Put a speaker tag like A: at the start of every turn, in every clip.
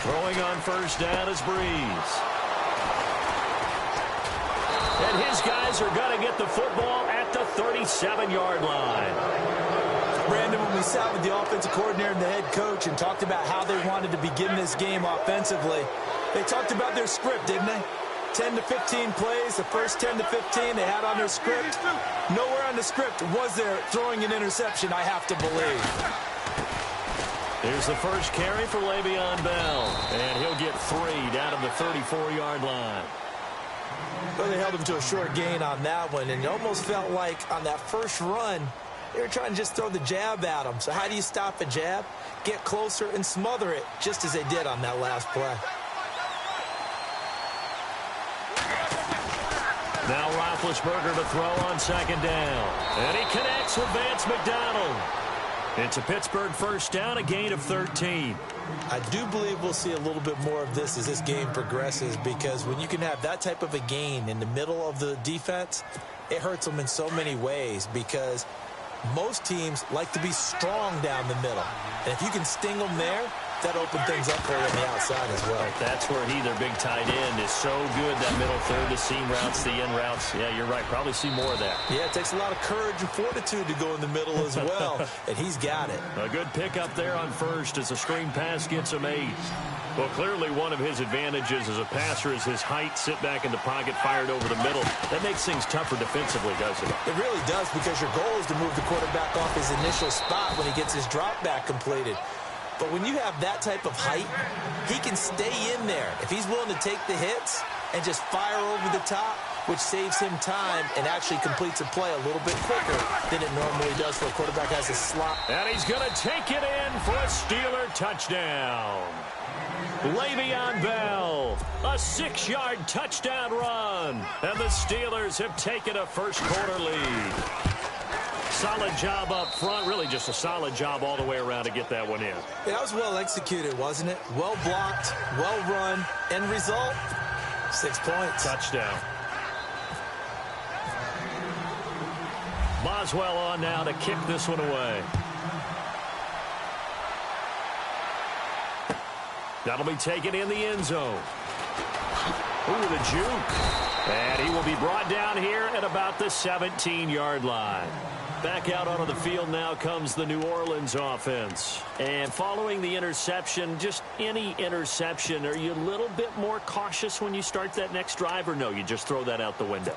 A: Throwing on first down is Breeze. And his guys are going to get the football at the 37-yard line.
B: Brandon, when we sat with the offensive coordinator and the head coach and talked about how they wanted to begin this game offensively, they talked about their script, didn't they? 10 to 15 plays, the first 10 to 15 they had on their script. Nowhere on the script was there throwing an interception, I have to believe.
A: Here's the first carry for Le'Veon Bell, and he'll get 3 down to the 34-yard line.
B: Well, they held him to a short gain on that one, and it almost felt like on that first run, they were trying to just throw the jab at him. So how do you stop a jab? Get closer and smother it, just as they did on that last play.
A: Now Roethlisberger to throw on second down. And he connects with Vance McDonald. It's a Pittsburgh first down, a gain of 13.
B: I do believe we'll see a little bit more of this as this game progresses, because when you can have that type of a gain in the middle of the defense, it hurts them in so many ways, because most teams like to be strong down the middle. And if you can sting them there, that opened things up for you on the outside as well.
A: That's where he, their big tight end, is so good, that middle third, the seam routes, the in routes. Yeah, you're right. Probably see more of that.
B: Yeah, it takes a lot of courage and fortitude to go in the middle as well, and he's got it.
A: A good pickup there on first as the screen pass gets him 8. Well, clearly one of his advantages as a passer is his height, sit back in the pocket, fired over the middle. That makes things tougher defensively, doesn't it?
B: It really does, because your goal is to move the quarterback off his initial spot when he gets his drop back completed. But when you have that type of height, he can stay in there if he's willing to take the hits and just fire over the top, which saves him time and actually completes a play a little bit quicker than it normally does for a quarterback as a slot.
A: And he's going to take it in for a Steeler touchdown. Le'Veon Bell, a 6-yard touchdown run. And the Steelers have taken a first-quarter lead. Solid job up front, really just a solid job all the way around to get that one in.
B: Yeah, that was well executed, wasn't it? Well blocked, well run, end result, 6 points.
A: Touchdown. Boswell on now to kick this one away. That'll be taken in the end zone. Ooh, the juke. And he will be brought down here at about the 17-yard line. Back out onto the field now comes the New Orleans offense. And following the interception, just any interception, are you a little bit more cautious when you start that next drive, or no, you just throw that out the window?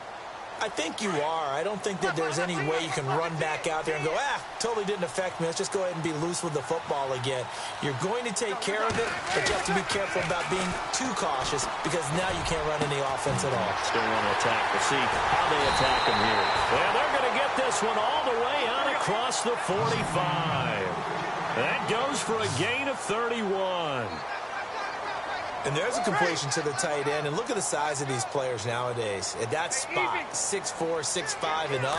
B: I think you are. I don't think that there's any way you can run back out there and go, totally didn't affect me. Let's just go ahead and be loose with the football again. You're going to take care of it, but you have to be careful about being too cautious, because now you can't run any offense at all.
A: Still want to attack. We'll see how they attack him here. And they're going to get this one all the way out across the 45. That goes for a gain of 31.
B: And there's a completion to the tight end. And look at the size of these players nowadays. At that spot, 6'4", 6'5", and up.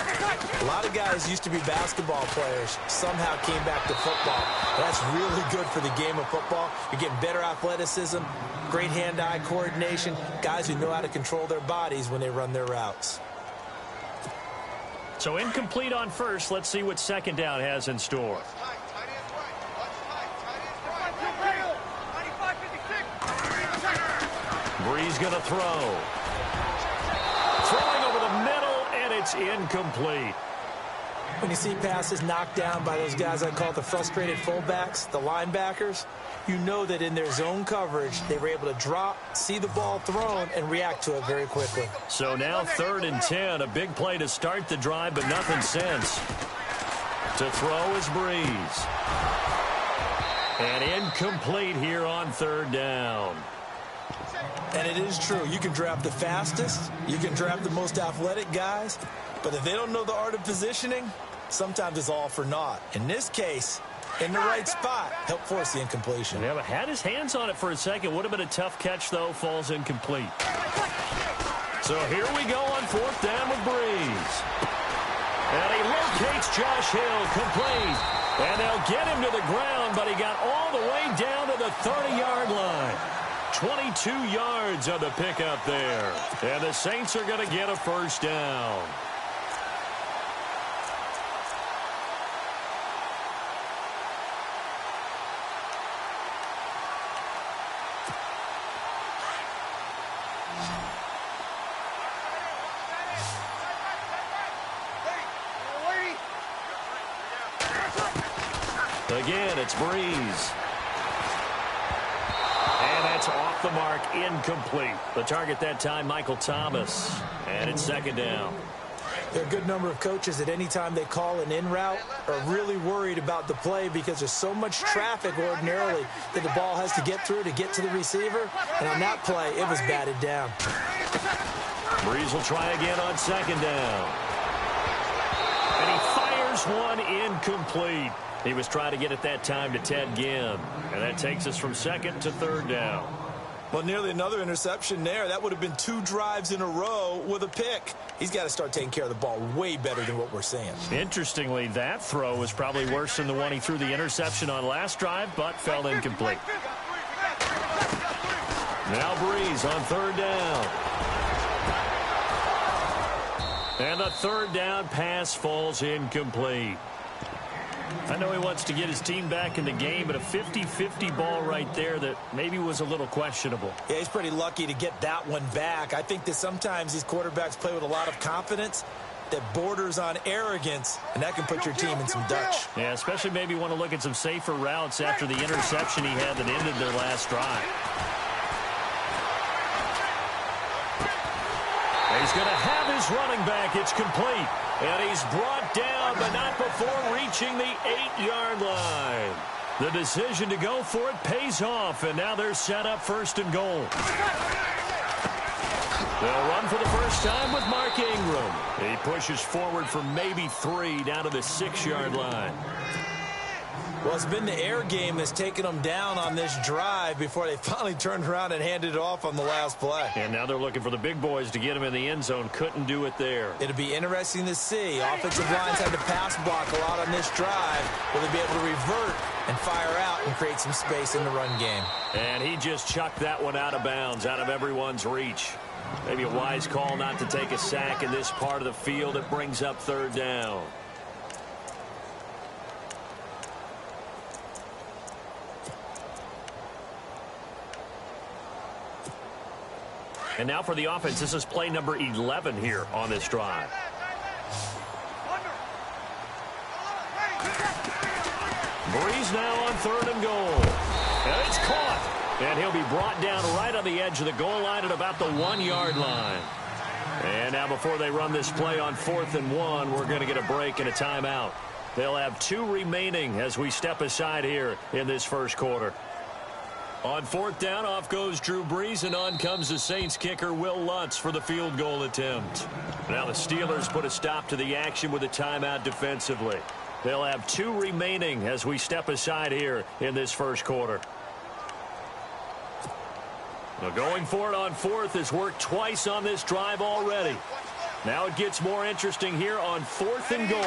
B: A lot of guys used to be basketball players, somehow came back to football. That's really good for the game of football. You're getting better athleticism, great hand-eye coordination, guys who know how to control their bodies when they run their routes.
A: So incomplete on first. Let's see what second down has in store. Breeze going to throw. Throwing over the middle, and it's incomplete.
B: When you see passes knocked down by those guys I call the frustrated fullbacks, the linebackers, you know that in their zone coverage, they were able to drop, see the ball thrown, and react to it very quickly.
A: So now 3rd and 10, a big play to start the drive, but nothing since. To throw is Breeze. And incomplete here on 3rd down.
B: And it is true. You can draft the fastest. You can draft the most athletic guys. But if they don't know the art of positioning, sometimes it's all for naught. In this case, in the right spot, helped force the incompletion.
A: Yeah, but had his hands on it for a second. Would have been a tough catch, though. Falls incomplete. So here we go on 4th down with Breeze. And he locates Josh Hill, complete. And they'll get him to the ground, but he got all the way down to the 30-yard line. 22 yards on the pickup there. And the Saints are going to get a first down. Again, it's Breeze. And that's off the mark, incomplete. The target that time, Michael Thomas. And it's second down.
B: There are a good number of coaches that any time they call an in route are really worried about the play because there's so much traffic ordinarily that the ball has to get through to get to the receiver. And on that play, it was batted down.
A: Breeze will try again on second down. And he fires one incomplete. He was trying to get it that time to Ted Ginn. And that takes us from second to third down.
B: Well, nearly another interception there. That would have been 2 drives in a row with a pick. He's got to start taking care of the ball way better than what we're seeing.
A: Interestingly, that throw was probably worse than the one he threw the interception on last drive, but fell incomplete. Now Breeze on third down. And the third down pass falls incomplete. I know he wants to get his team back in the game, but a 50-50 ball right there that maybe was a little questionable.
B: Yeah, he's pretty lucky to get that one back. I think that sometimes these quarterbacks play with a lot of confidence that borders on arrogance, and that can put your team in some Dutch.
A: Yeah, especially maybe want to look at some safer routes after the interception he had that ended their last drive. He's going to have his running back. It's complete. And he's brought down, but not before reaching the 8-yard line. The decision to go for it pays off, and now they're set up first and goal. They'll run for the first time with Mark Ingram. He pushes forward for maybe 3 down to the 6-yard line.
B: Well, it's been the air game that's taken them down on this drive before they finally turned around and handed it off on the last play.
A: And now they're looking for the big boys to get him in the end zone. Couldn't do it there.
B: It'll be interesting to see. Offensive lines had to pass block a lot on this drive. Will they be able to revert and fire out and create some space in the run game?
A: And he just chucked that one out of bounds, out of everyone's reach. Maybe a wise call not to take a sack in this part of the field. It brings up third down. And now for the offense, this is play number 11 here on this drive. Breeze now on third and goal. And it's caught. And he'll be brought down right on the edge of the goal line at about the 1-yard line. And now before they run this play on 4th and 1, we're going to get a break and a timeout. They'll have 2 remaining as we step aside here in this first quarter. On 4th down, off goes Drew Brees, and on comes the Saints kicker, Will Lutz, for the field goal attempt. Now the Steelers put a stop to the action with a timeout defensively. They'll have 2 remaining as we step aside here in this first quarter. Now going for it on 4th has worked twice on this drive already. Now it gets more interesting here on 4th and goal.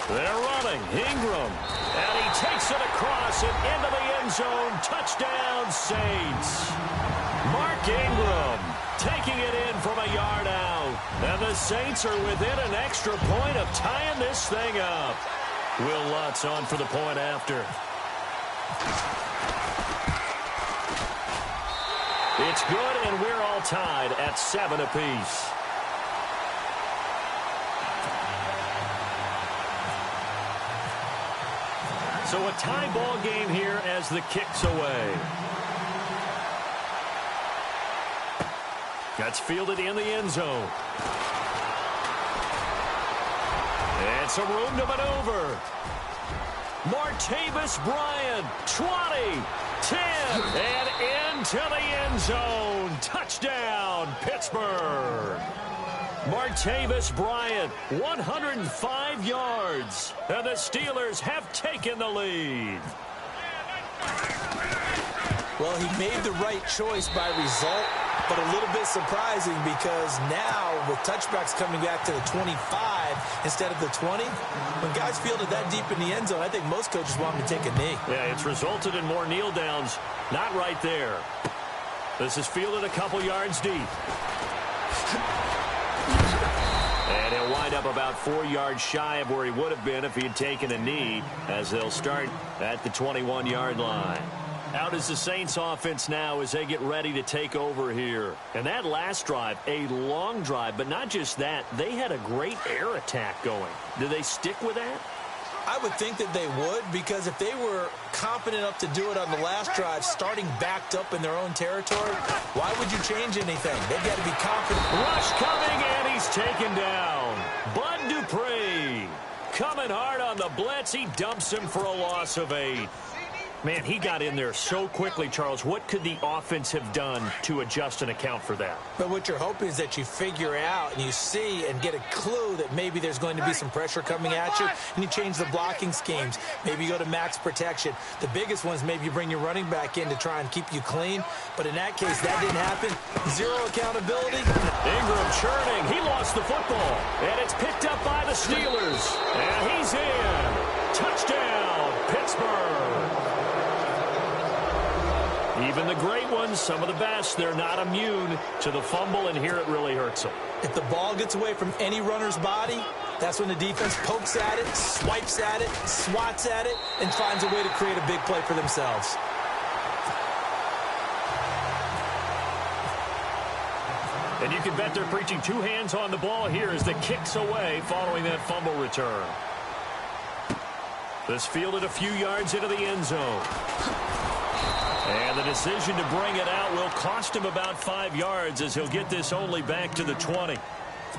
A: They're running. Ingram. And he takes it across and into the end zone. Touchdown, Saints. Mark Ingram taking it in from a yard out. And the Saints are within an extra point of tying this thing up. Will Lutz on for the point after. It's good, and we're all tied at 7 apiece. So a tie ball game here as the kick's away. That's fielded in the end zone. And some room to maneuver. Martavis Bryant, 20, 10, and into the end zone. Touchdown, Pittsburgh. Martavis Bryant, 105 yards. And the Steelers have taken the lead.
B: Well, he made the right choice by result, but a little bit surprising because now with touchbacks coming back to the 25 instead of the 20, when guys fielded that deep in the end zone, I think most coaches want him to take a knee.
A: Yeah, it's resulted in more kneel downs. Not right there. This is fielded a couple yards deep. And he'll wind up about 4 yards shy of where he would have been if he had taken a knee, as they'll start at the 21-yard line. Out is the Saints offense now as they get ready to take over here. And that last drive, a long drive, but not just that. They had a great air attack going. Do they stick with that?
B: I would think that they would, because if they were confident enough to do it on the last drive, starting backed up in their own territory, why would you change anything? They've got to be confident.
A: Rush coming, and he's taken down. Bud Dupree coming hard on the blitz. He dumps him for a loss of 8. Man, he got in there so quickly, Charles. What could the offense have done to adjust and account for that?
B: But what you're hoping is that you figure out and you see and get a clue that maybe there's going to be some pressure coming at you, and you change the blocking schemes. Maybe you go to max protection. The biggest one is maybe you bring your running back in to try and keep you clean. But in that case, that didn't happen. Zero accountability.
A: Ingram churning. He lost the football. And it's picked up by the Steelers. And he's in. Touchdown, Pittsburgh. Even the great ones, some of the best, they're not immune to the fumble, and here it really hurts them.
B: If the ball gets away from any runner's body, that's when the defense pokes at it, swipes at it, swats at it, and finds a way to create a big play for themselves.
A: And you can bet they're preaching 2 hands on the ball here as the kick's away following that fumble return. This fielded a few yards into the end zone. And the decision to bring it out will cost him about 5 yards as he'll get this only back to the 20.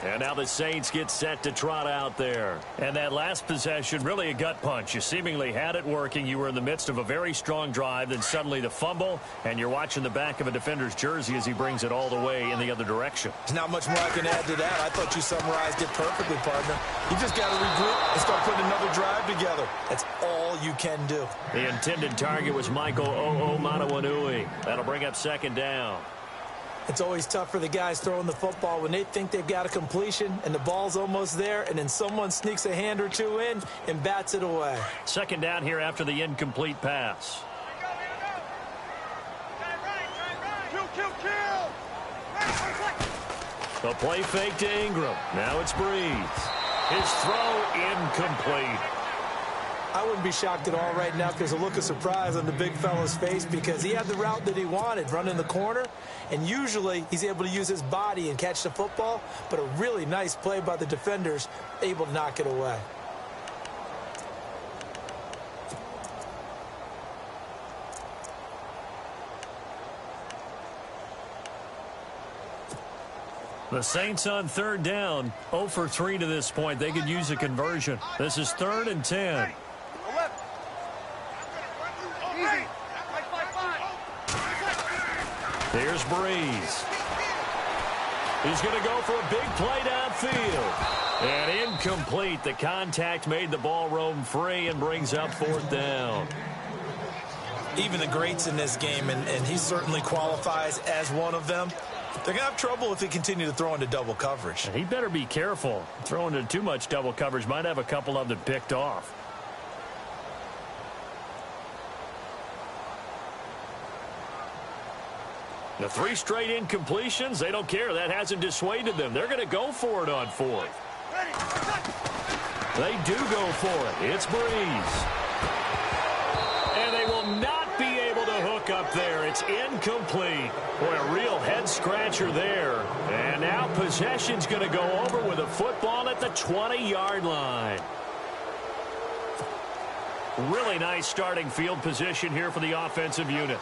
A: And now the Saints get set to trot out there. And that last possession, really a gut punch. You seemingly had it working. You were in the midst of a very strong drive. Then suddenly the fumble, and you're watching the back of a defender's jersey as he brings it all the way in the other direction.
B: There's not much more I can add to that. I thought you summarized it perfectly, partner. You just got to regroup and start putting another drive together. That's all you can do.
A: The intended target was Michael Manawanui. That'll bring up second down.
B: It's always tough for the guys throwing the football when they think they've got a completion and the ball's almost there, and then someone sneaks a hand or two in and bats it away.
A: Second down here after the incomplete pass. The play fake to Ingram. Now it's Breeze. His throw incomplete.
B: I wouldn't be shocked at all right now if there's a look of surprise on the big fella's face, because he had the route that he wanted, running the corner, and usually he's able to use his body and catch the football, but a really nice play by the defenders, able to knock it away.
A: The Saints on third down, 0 for 3 to this point. They could use a conversion. This is 3rd and 10. Here's Breeze. He's going to go for a big play downfield. And incomplete. The contact made the ball roam free and brings up 4th down.
B: Even the greats in this game, and he certainly qualifies as one of them, they're going to have trouble if they continue to throw into double coverage.
A: And he better be careful. Throwing into too much double coverage might have a couple of them picked off. The 3 straight incompletions, they don't care. That hasn't dissuaded them. They're going to go for it on 4th. They do go for it. It's Breeze. And they will not be able to hook up there. It's incomplete. Boy, a real head-scratcher there. And now possession's going to go over with a football at the 20-yard line. Really nice starting field position here for the offensive unit.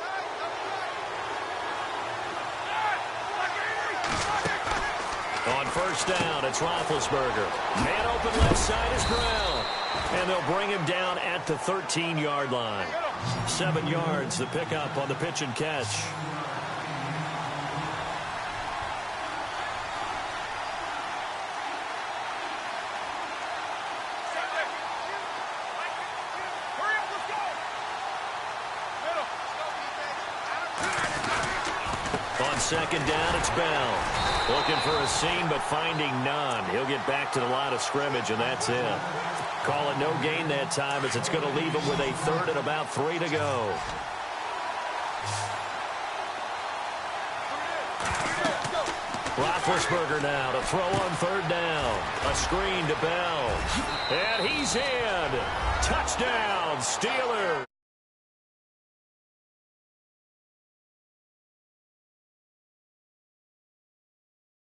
A: On first down, it's Roethlisberger. Man open left side is Brown. And they'll bring him down at the 13-yard line. 7 yards, the pickup on the pitch and catch. On second down, it's Bell. Looking for a seam, but finding none. He'll get back to the line of scrimmage, and that's it. Call it no gain that time, as it's going to leave him with a 3rd and about 3 to go. Roethlisberger now to throw on 3rd down. A screen to Bell. And he's in. Touchdown, Steelers.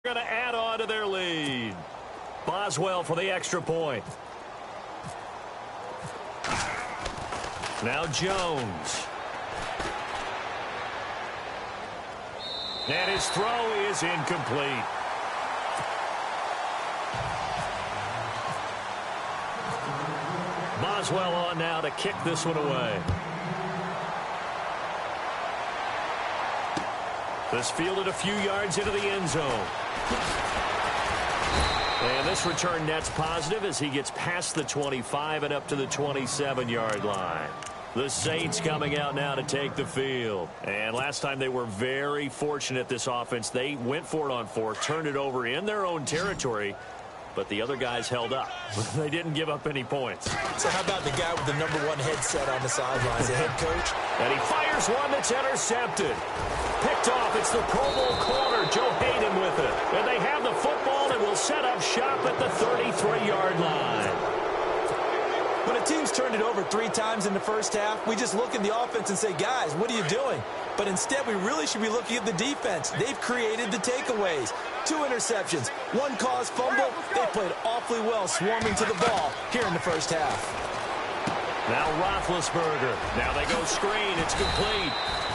A: Going to add on to their lead. Boswell for the extra point. Now Jones. And his throw is incomplete. Boswell on now to kick this one away. This fielded a few yards into the end zone. And this return net's positive as he gets past the 25 and up to the 27-yard line. The Saints coming out now to take the field. And last time they were very fortunate, this offense. They went for it on fourth, turned it over in their own territory, but the other guys held up. They didn't give up any points.
B: So how about the guy with the #1 headset on the sidelines, the head coach?
A: And he fires one that's intercepted. Picked off. It's the Pro Bowl corner, Joe Hayden with it. And they have the football and will set up shop at the 33-yard line.
B: When a team's turned it over 3 times in the first half, we just look at the offense and say, guys, what are you doing? But instead, we really should be looking at the defense. They've created the takeaways. 2 interceptions, 1 caused fumble. They played awfully well swarming to the ball here in the first half.
A: Now Roethlisberger. Now they go screen. It's complete.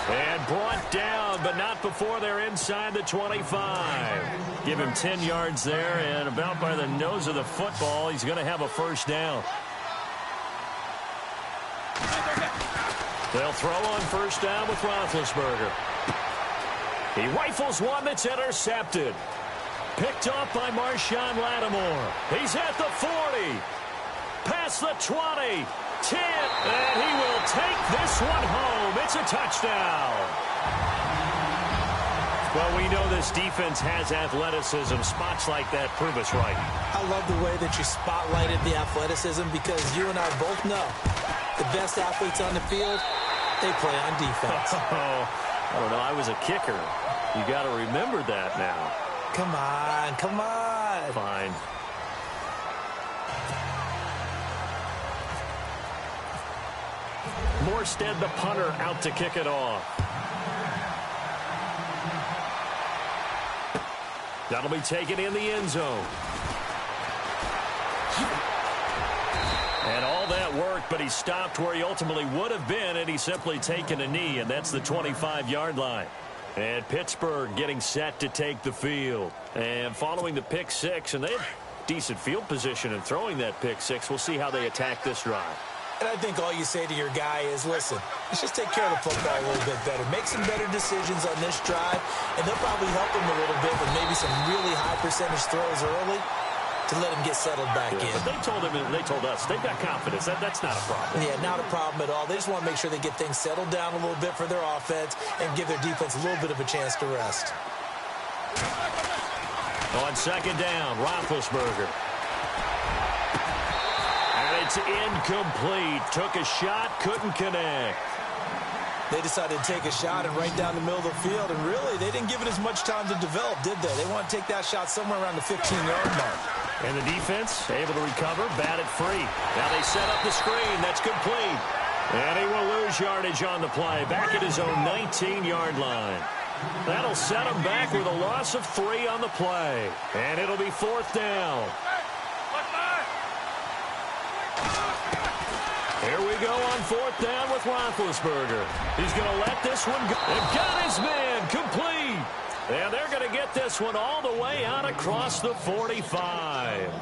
A: And brought down, but not before they're inside the 25. Give him 10 yards there, and about by the nose of the football, he's going to have a first down. They'll throw on first down with Roethlisberger. He rifles one that's intercepted. Picked off by Marshawn Lattimore. He's at the 40. Past the 20. 10. And he will take this one home. It's a touchdown. Well, we know this defense has athleticism. Spots like that prove us right.
B: I love the way that you spotlighted the athleticism because you and I both know the best athletes on the field, they play on defense.
A: I don't know. I was a kicker. You got to remember that now.
B: Come on, come on.
A: Fine. Morstead, the punter, out to kick it off. That'll be taken in the end zone. And all that worked, but he stopped where he ultimately would have been, and he's simply taken a knee, and that's the 25-yard line. And Pittsburgh getting set to take the field. And following the pick six, and they have decent field position in throwing that pick six. We'll see how they attack this drive.
B: And I think all you say to your guy is, listen, let's just take care of the football a little bit better. Make some better decisions on this drive, and they'll probably help him a little bit with maybe some really high percentage throws early to let him get settled back in.
A: But they told us, they've got confidence. That's not a problem.
B: Yeah, not a problem at all. They just want to make sure they get things settled down a little bit for their offense and give their defense a little bit of a chance to rest.
A: On second down, Roethlisberger. It's incomplete. Took a shot, couldn't connect.
B: They decided to take a shot and right down the middle of the field, and really, they didn't give it as much time to develop, did they? They want to take that shot somewhere around the 15-yard mark.
A: And the defense able to recover, bat it free. Now they set up the screen. That's complete. And he will lose yardage on the play. Back at his own 19-yard line. That'll set him back with a loss of 3 on the play. And it'll be 4th down. Here we go on 4th down with Roethlisberger. He's going to let this one go. And got his man complete. And they're going to get this one all the way out across the 45.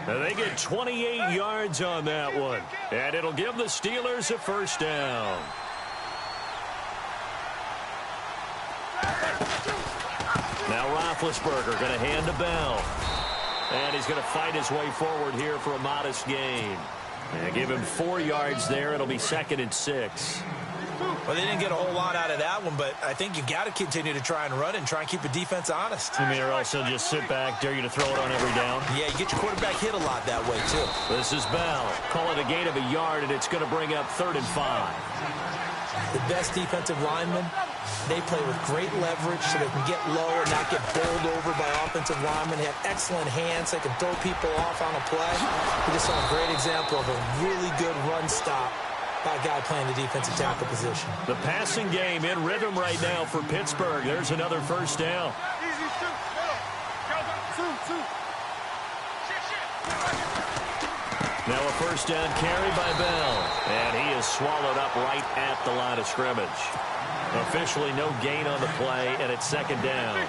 A: And they get 28 yards on that one. And it'll give the Steelers a first down. Now Roethlisberger going to hand to Bell. And he's going to fight his way forward here for a modest gain. And give him 4 yards there. It'll be 2nd and 6.
B: Well, they didn't get a whole lot out of that one, but I think you've got to continue to try and run and try and keep the defense honest.
A: You mean, or also just sit back, dare you to throw it on every down?
B: Yeah, you get your quarterback hit a lot that way, too.
A: This is Bell. Call it a gain of a yard, and it's going to bring up 3rd and 5.
B: The best defensive linemen, they play with great leverage so they can get low and not get bowled over by offensive linemen. They have excellent hands. They can throw people off on a play. We just saw a great example of a really good run stop by a guy playing the defensive tackle position.
A: The passing game in rhythm right now for Pittsburgh. There's another first down. Now a first down carry by Bell. And he is swallowed up right at the line of scrimmage. Officially no gain on the play, and it's second down.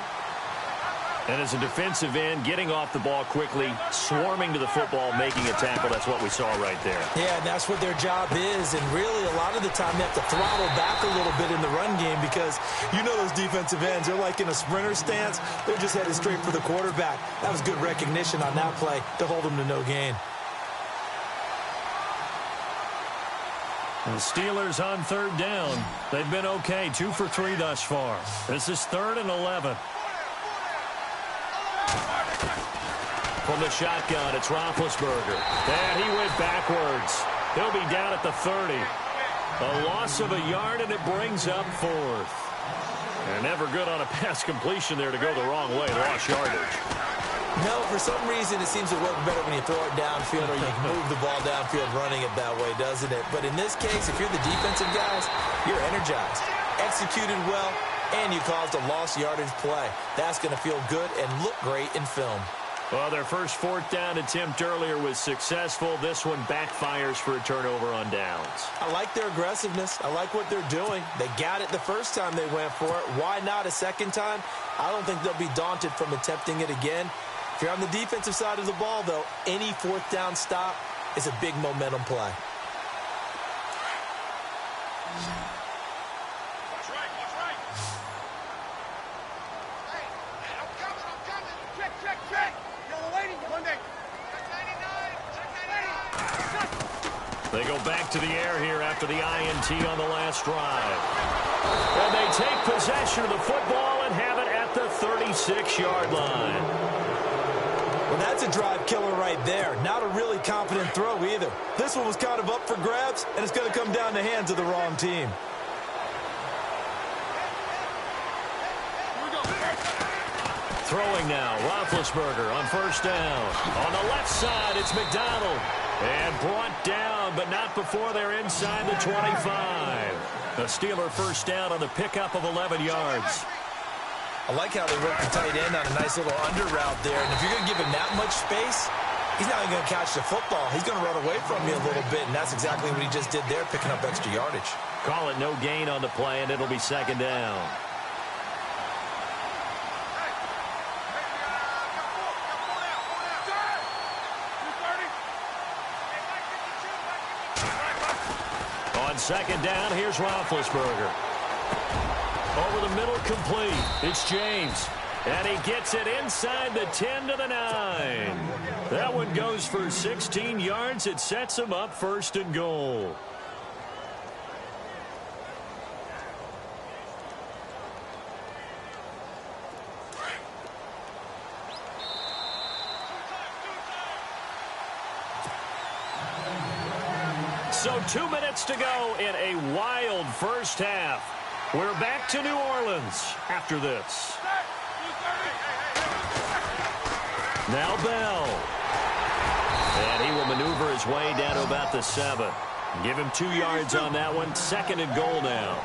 A: And as a defensive end, getting off the ball quickly, swarming to the football, making a tackle, that's what we saw right there.
B: Yeah, and that's what their job is. And really, a lot of the time, they have to throttle back a little bit in the run game because you know those defensive ends, they're like in a sprinter stance. They're just headed straight for the quarterback. That was good recognition on that play to hold them to no gain.
A: The Steelers on third down. They've been okay, 2 for 3 thus far. This is 3rd and 11. From the shotgun, it's Roethlisberger. And he went backwards. He'll be down at the 30. A loss of a yard, and it brings up 4th. And never good on a pass completion there to go the wrong way. Lost yardage.
B: No, for some reason, it seems to work better when you throw it downfield or you can move the ball downfield running it that way, doesn't it? But in this case, if you're the defensive guys, you're energized, executed well, and you caused a lost yardage play. That's going to feel good and look great in film.
A: Well, their first 4th down attempt earlier was successful. This one backfires for a turnover on downs.
B: I like their aggressiveness. I like what they're doing. They got it the first time they went for it. Why not a second time? I don't think they'll be daunted from attempting it again. If you're on the defensive side of the ball, though, any 4th down stop is a big momentum play.
A: They go back to the air here after the INT on the last drive. And they take possession of the football and have it at the 36-yard line.
B: Well, that's a drive killer right there. Not a really confident throw either. This one was kind of up for grabs, and it's going to come down the hands of the wrong team.
A: Throwing now, Roethlisberger on first down. On the left side, it's McDonald. And brought down, but not before they're inside the 25. The Steeler first down on the pickup of 11 yards.
B: I like how they work the tight end on a nice little under route there. And if you're going to give him that much space, he's not even going to catch the football. He's going to run away from you a little bit, and that's exactly what he just did there, picking up extra yardage.
A: Call it no gain on the play, and it'll be second down. On second down, here's Roethlisberger. Over the middle, complete. It's James. And he gets it inside the 10 to the 9. That one goes for 16 yards. It sets him up 1st and goal. So 2 minutes to go in a wild first half. We're back to New Orleans after this. Now Bell. And he will maneuver his way down to about the 7. Give him 2 yards on that one. 2nd and goal now.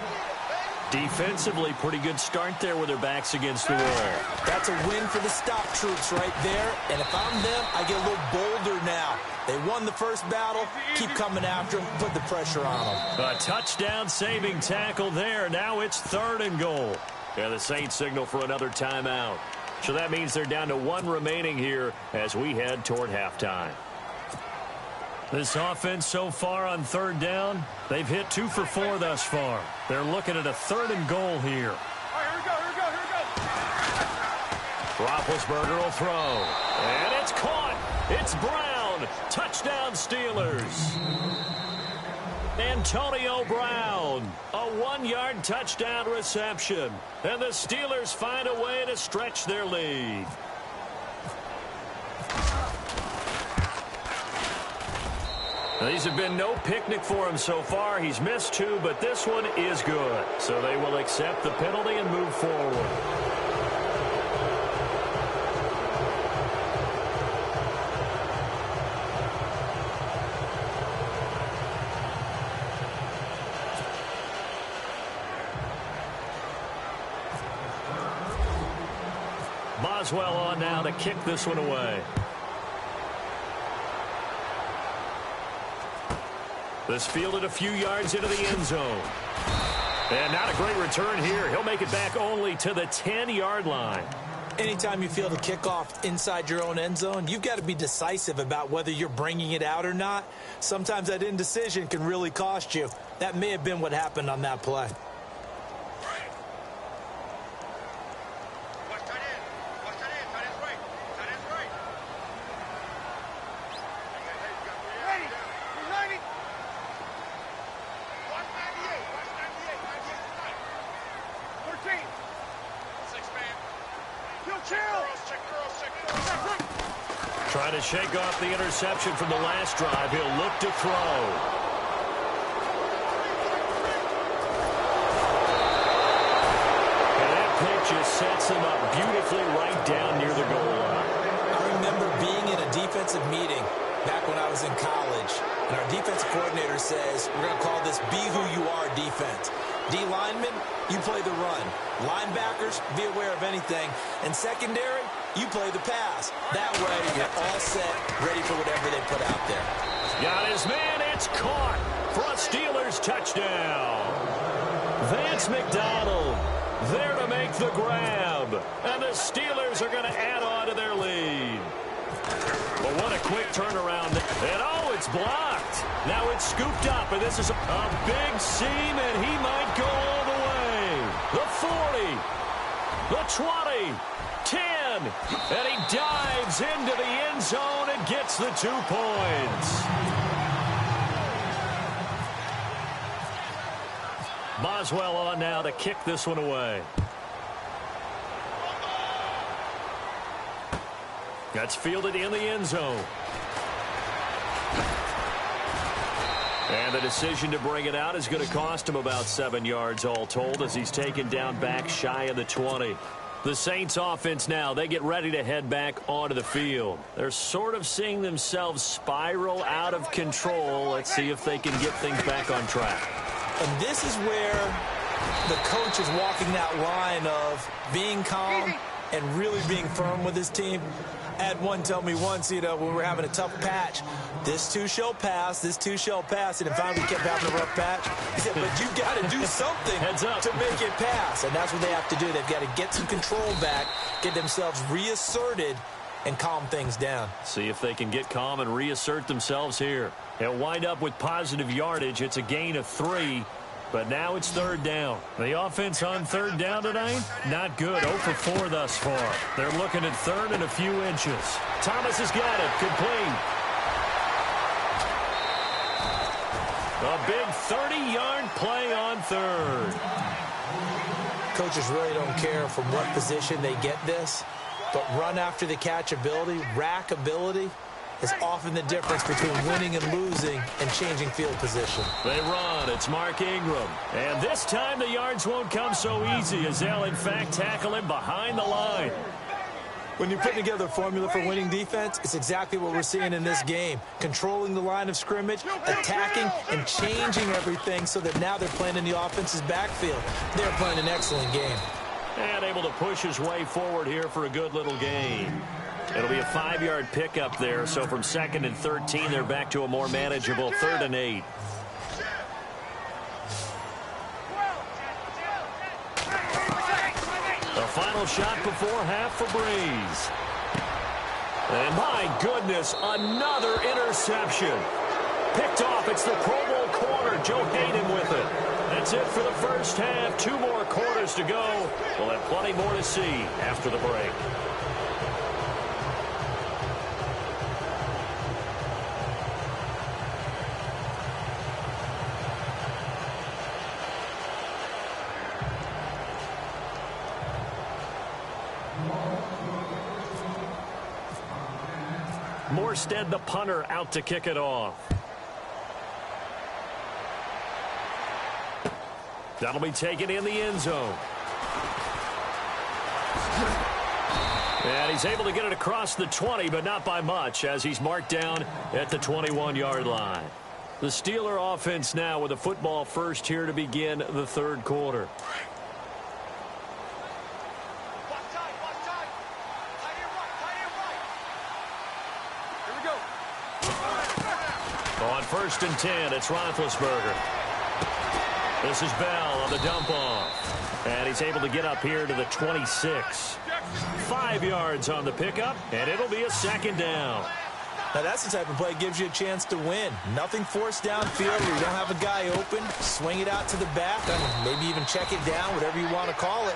A: Defensively, pretty good start there with their backs against the wall.
B: That's a win for the stop troops right there. And if I'm them, I get a little bolder now. They won the first battle. Keep coming after them. Put the pressure on them.
A: A touchdown-saving tackle there. Now it's 3rd and goal. Yeah, the Saints signal for another timeout. So that means they're down to 1 remaining here as we head toward halftime. This offense so far on 3rd down, they've hit 2 for 4 thus far. They're looking at a 3rd and goal here.
C: All right, here we go.
A: Roethlisberger will throw. And it's caught. It's Brown. Touchdown Steelers. Antonio Brown. A 1-yard touchdown reception. And the Steelers find a way to stretch their lead. Now, these have been no picnic for him so far. He's missed 2, but this one is good. So they will accept the penalty and move forward. Boswell on now to kick this one away. This fielded a few yards into the end zone. And not a great return here. He'll make it back only to the 10-yard line.
B: Anytime you field a kickoff inside your own end zone, you've got to be decisive about whether you're bringing it out or not. Sometimes that indecision can really cost you. That may have been what happened on that play.
A: Trying to shake off the interception from the last drive. He'll look to throw. And that pitch just sets him up beautifully right down near the goal line.
B: I remember being in a defensive meeting back when I was in college, and our defensive coordinator says, we're going to call this Be Who You Are defense. D linemen, you play the run. Linebackers, be aware of anything. And secondary, you play the pass. That way, you're all set, ready for whatever they put out there.
A: Got his man. It's caught for a Steelers touchdown. Vance McDonald there to make the grab. And the Steelers are going to add on to their lead. But what a quick turnaround. And, oh, it's blocked. Now it's scooped up, and this is a big seam, and he might go all the way. The 40, the 20, 10, and he dives into the end zone and gets the 2 points. Boswell on now to kick this one away. That's fielded in the end zone. And the decision to bring it out is going to cost him about 7 yards all told as he's taken down back shy of the 20. The Saints offense now, they get ready to head back onto the field. They're sort of seeing themselves spiral out of control. Let's see if they can get things back on track.
B: And this is where the coach is walking that line of being calm and really being firm with his team. I had one tell me once, when we were having a tough patch, this too shall pass, this too shall pass, and finally we kept having a rough patch. He said, but you got to do something to make it pass, and that's what they have to do. They've got to get some control back, get themselves reasserted, and calm things down.
A: See if they can get calm and reassert themselves here. They'll wind up with positive yardage. It's a gain of 3. But now it's third down. The offense on third down tonight, not good. 0 for 4 thus far. They're looking at third and a few inches. Thomas has got it. Complete. A big 30-yard play on third.
B: Coaches really don't care from what position they get this, but run after the catch ability, rack ability, is often the difference between winning and losing and changing field position.
A: They run. It's Mark Ingram. And this time the yards won't come so easy as they'll, in fact, tackle him behind the line.
B: When you're putting together a formula for winning defense, it's exactly what we're seeing in this game. Controlling the line of scrimmage, attacking, and changing everything so that now they're playing in the offense's backfield. They're playing an excellent game.
A: And able to push his way forward here for a good little gain. It'll be a 5-yard pickup there, so from 2nd and 13, they're back to a more manageable 3rd and 8. The final shot before half for Breeze. And my goodness, another interception. Picked off, it's the Pro Bowl corner, Joe Hayden with it. That's it for the first half. 2 more quarters to go. We'll have plenty more to see after the break. Morstead, the punter, out to kick it off. That'll be taken in the end zone. And he's able to get it across the 20, but not by much, as he's marked down at the 21-yard line. The Steeler offense now with a football first here to begin the third quarter. first and 10. It's Roethlisberger. This is Bell on the dump off. And he's able to get up here to the 26. 5 yards on the pickup, and it'll be a second down.
B: Now, that's the type of play that gives you a chance to win. Nothing forced downfield where you don't have a guy open. Swing it out to the back, and maybe even check it down, whatever you want to call it.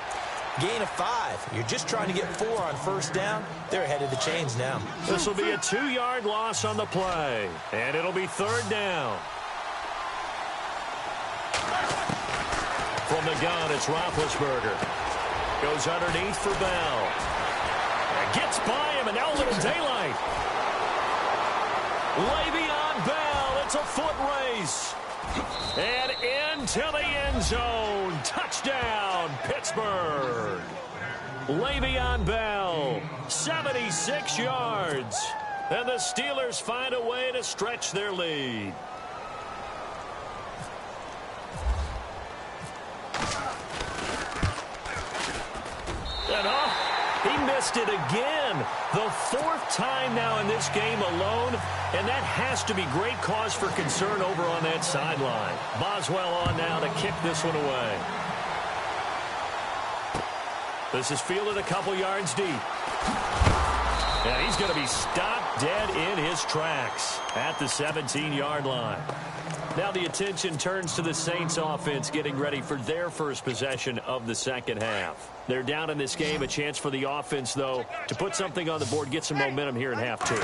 B: Gain of 5. You're just trying to get 4 on first down. They're ahead of the chains now.
A: This will be a 2-yard loss on the play, and it'll be third down. From the gun, it's Roethlisberger. Goes underneath for Bell. And gets by him, and now a little daylight. Le'Veon Bell, it's a foot race. And into the end zone. Touchdown, Pittsburgh. Le'Veon Bell, 76 yards. And the Steelers find a way to stretch their lead. And he missed it again. The 4th time now in this game alone, and that has to be great cause for concern over on that sideline. Boswell on now to kick this one away. This is fielded a couple yards deep. And he's going to be stopped dead in his tracks at the 17-yard line. Now the attention turns to the Saints offense getting ready for their first possession of the second half. They're down in this game. A chance for the offense, though, to put something on the board, get some momentum here in half 2.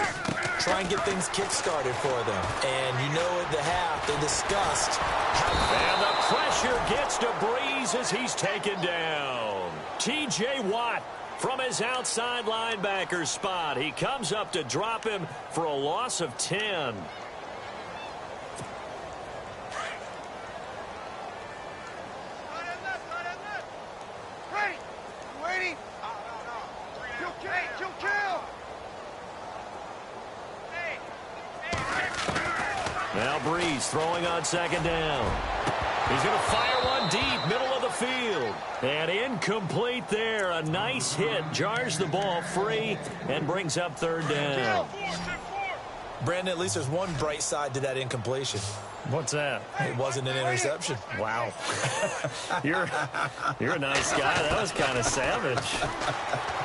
B: Try and get things kick-started for them. And you know at the half, they discussed
A: and the pressure gets to Breeze as he's taken down. T.J. Watt from his outside linebacker spot. He comes up to drop him for a loss of 10. Now Breeze throwing on second down. He's going to fire one deep, middle of the field. And incomplete there. A nice hit. Jars the ball free and brings up third down.
B: Brandon, at least there's one bright side to that incompletion.
A: What's that?
B: It wasn't an interception.
A: Wow. You're a nice guy. That was kind of savage.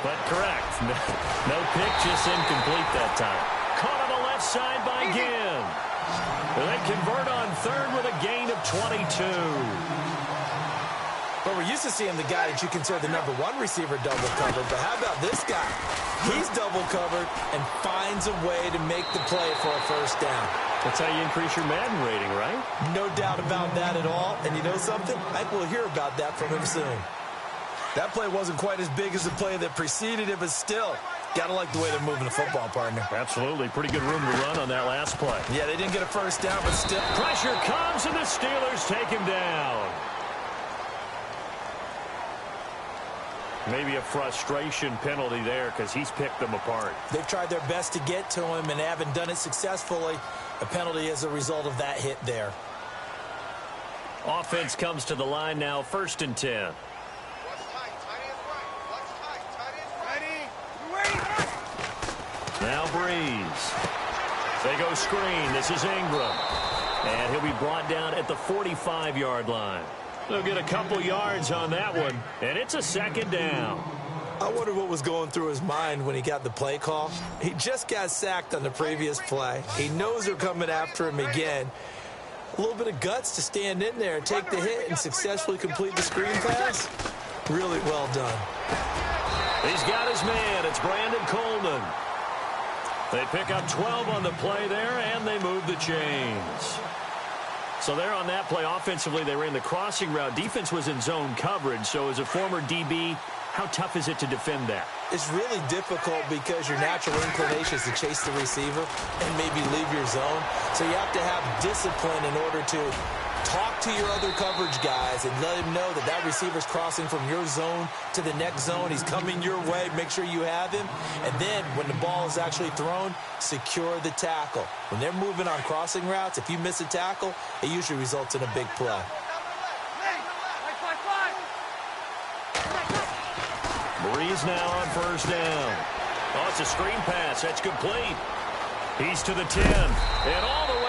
A: But correct. No pick, just incomplete that time. Caught on the left side by Ginn. And they convert on third with a gain of 22.
B: But we're used to seeing the guy that you consider the #1 receiver double covered. But how about this guy? He's double covered and finds a way to make the play for a first down.
A: That's how you increase your Madden rating, right?
B: No doubt about that at all. And you know something? I think we'll hear about that from him soon. That play wasn't quite as big as the play that preceded it, but still, gotta like the way they're moving the football, partner.
A: Absolutely. Pretty good room to run on that last play.
B: Yeah, they didn't get a first down, but still.
A: Pressure comes, and the Steelers take him down. Maybe a frustration penalty there because he's picked them apart.
B: They've tried their best to get to him and haven't done it successfully. A penalty as a result of that hit there.
A: Offense comes to the line now, first and 10. Now Breeze. They go screen. This is Ingram. And he'll be brought down at the 45-yard line. They'll get a couple yards on that one, and it's a second down.
B: I wonder what was going through his mind when he got the play call. He just got sacked on the previous play. He knows they're coming after him again. A little bit of guts to stand in there and take the hit and successfully complete the screen pass. Really well done.
A: He's got his man. It's Brandon Coleman. They pick up 12 on the play there, and they move the chains. So there on that play, offensively, they ran the crossing route. Defense was in zone coverage. So as a former DB, how tough is it to defend that?
B: It's really difficult because your natural inclination is to chase the receiver and maybe leave your zone. So you have to have discipline in order to talk to your other coverage guys and let him know that that receiver's crossing from your zone to the next zone. He's coming your way. Make sure you have him. And then when the ball is actually thrown, secure the tackle. When they're moving on crossing routes, if you miss a tackle, it usually results in a big play.
A: Breeze now on first down. Oh, it's a screen pass. That's complete. He's to the 10. And all the way